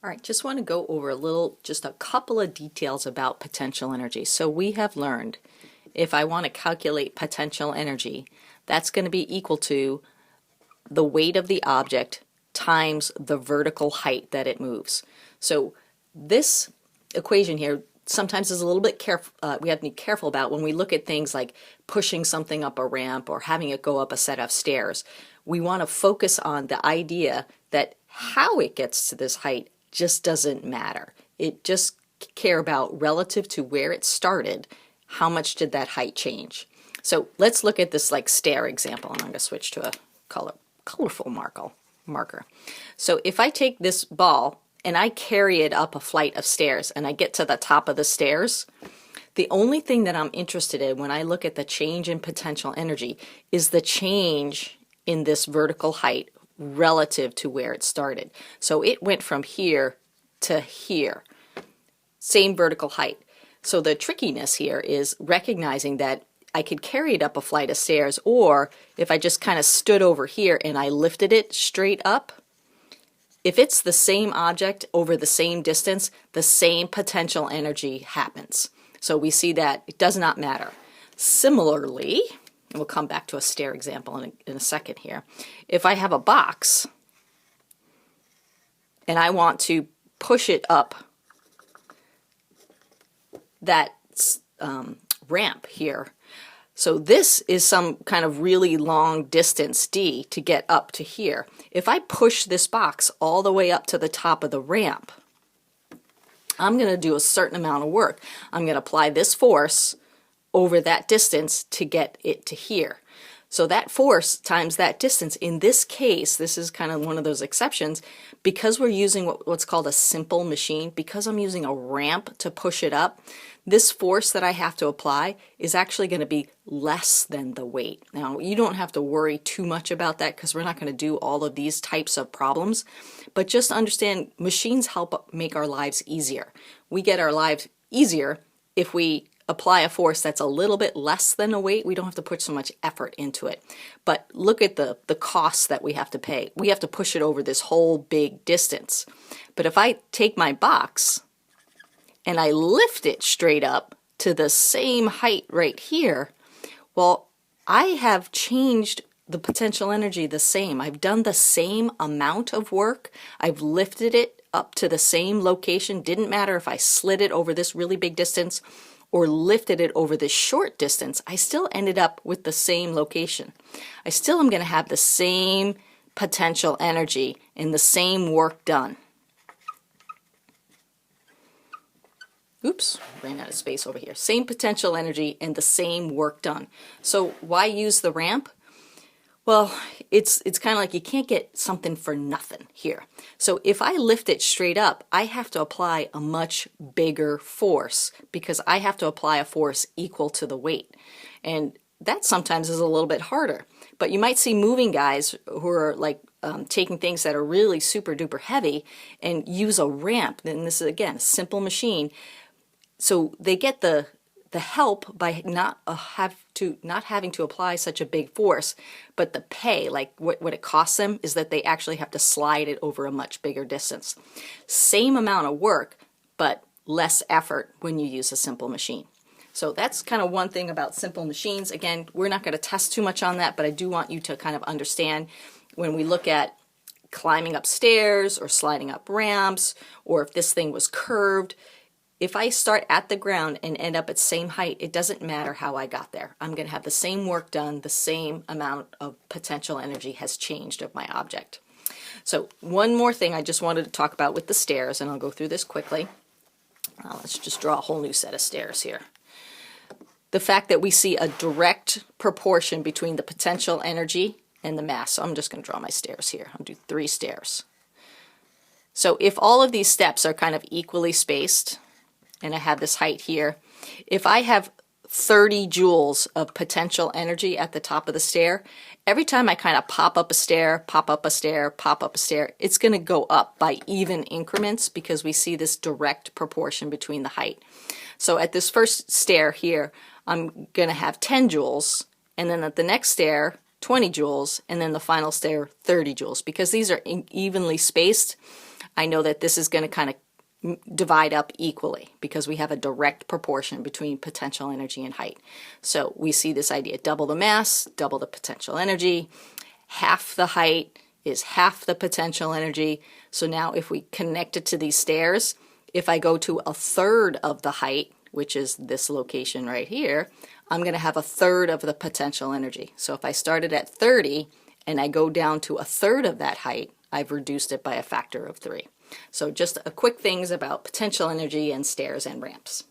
All right, just want to go over just a couple of details about potential energy. So we have learned if I want to calculate potential energy, that's going to be equal to the weight of the object times the vertical height that it moves. So this equation here sometimes is a little bit careful. We have to be careful about when we look at things like pushing something up a ramp or having it go up a set of stairs. We want to focus on the idea that how it gets to this height just doesn't matter. It just care about relative to where it started, how much did that height change? So let's look at this like stair example, and I'm going to switch to a colorful marker. So if I take this ball and I carry it up a flight of stairs and I get to the top of the stairs, the only thing that I'm interested in when I look at the change in potential energy is the change in this vertical height relative to where it started. So it went from here to here, same vertical height. So the trickiness here is recognizing that I could carry it up a flight of stairs, or if I just kind of stood over here and I lifted it straight up, if it's the same object over the same distance, the same potential energy happens. So we see that it does not matter. Similarly, and we'll come back to a stair example in a second here. If I have a box and I want to push it up that ramp here, so this is some kind of really long distance d to get up to here. If I push this box all the way up to the top of the ramp, I'm going to do a certain amount of work. I'm going to apply this force over that distance to get it to here. So that force times that distance, in this case, this is kind of one of those exceptions, because we're using what's called a simple machine, because I'm using a ramp to push it up, this force that I have to apply is actually going to be less than the weight. Now, you don't have to worry too much about that because we're not going to do all of these types of problems, but just understand machines help make our lives easier. We get our lives easier if we apply a force that's a little bit less than a weight. We don't have to put so much effort into it. But look at the costs that we have to pay. We have to push it over this whole big distance. But if I take my box and I lift it straight up to the same height right here, well, I have changed the potential energy the same. I've done the same amount of work. I've lifted it up to the same location. Didn't matter if I slid it over this really big distance or lifted it over this short distance, I still ended up with the same location. I still am going to have the same potential energy and the same work done. Oops, ran out of space over here. Same potential energy and the same work done. So why use the ramp? Well, it's kind of like you can't get something for nothing here. So if I lift it straight up, I have to apply a much bigger force because I have to apply a force equal to the weight. And that sometimes is a little bit harder. But you might see moving guys who are like taking things that are really super duper heavy and use a ramp. And this is, again, a simple machine. So they get the help by not having to apply such a big force, but the pay, like what it costs them, is that they actually have to slide it over a much bigger distance. Same amount of work, but less effort when you use a simple machine. So that's kind of one thing about simple machines. Again, we're not going to test too much on that, but I do want you to kind of understand when we look at climbing up stairs or sliding up ramps, or if this thing was curved, if I start at the ground and end up at the same height, it doesn't matter how I got there. I'm going to have the same work done, the same amount of potential energy has changed of my object. So one more thing I just wanted to talk about with the stairs, and I'll go through this quickly. Let's just draw a whole new set of stairs here. The fact that we see a direct proportion between the potential energy and the mass. So I'm just going to draw my stairs here. I'll do 3 stairs. So if all of these steps are kind of equally spaced, and I have this height here, if I have 30 joules of potential energy at the top of the stair, every time I kind of pop up a stair, pop up a stair, pop up a stair, it's going to go up by even increments because we see this direct proportion between the height. So at this first stair here, I'm going to have 10 joules, and then at the next stair, 20 joules, and then the final stair, 30 joules. Because these are evenly spaced, I know that this is going to kind of divide up equally because we have a direct proportion between potential energy and height. So we see this idea, double the mass, double the potential energy, half the height is half the potential energy. So now if we connect it to these stairs, if I go to a third of the height, which is this location right here, I'm going to have a third of the potential energy. So if I started at 30 and I go down to a third of that height, I've reduced it by a factor of 3. So just a quick things about potential energy and stairs and ramps.